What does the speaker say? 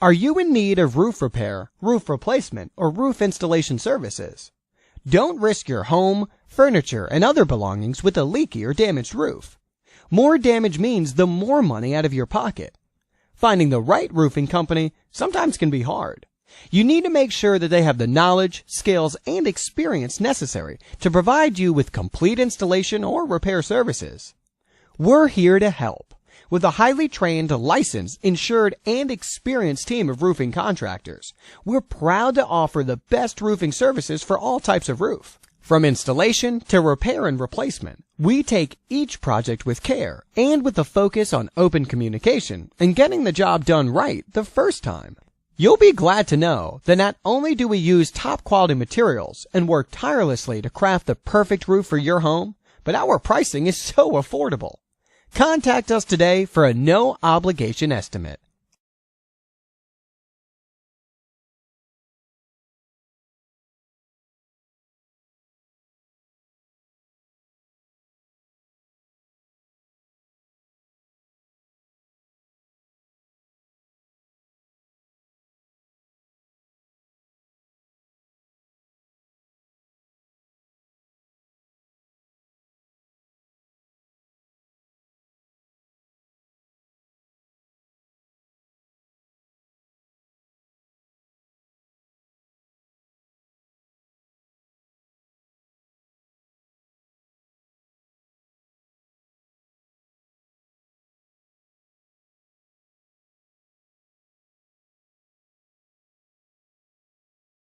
Are you in need of roof repair, roof replacement, or roof installation services? Don't risk your home, furniture, and other belongings with a leaky or damaged roof. More damage means the more money out of your pocket. Finding the right roofing company sometimes can be hard. You need to make sure that they have the knowledge, skills, and experience necessary to provide you with complete installation or repair services. We're here to help. With a highly trained, licensed, insured, and experienced team of roofing contractors, we're proud to offer the best roofing services for all types of roof. From installation to repair and replacement, we take each project with care and with a focus on open communication and getting the job done right the first time. You'll be glad to know that not only do we use top quality materials and work tirelessly to craft the perfect roof for your home, but our pricing is so affordable. Contact us today for a no-obligation estimate.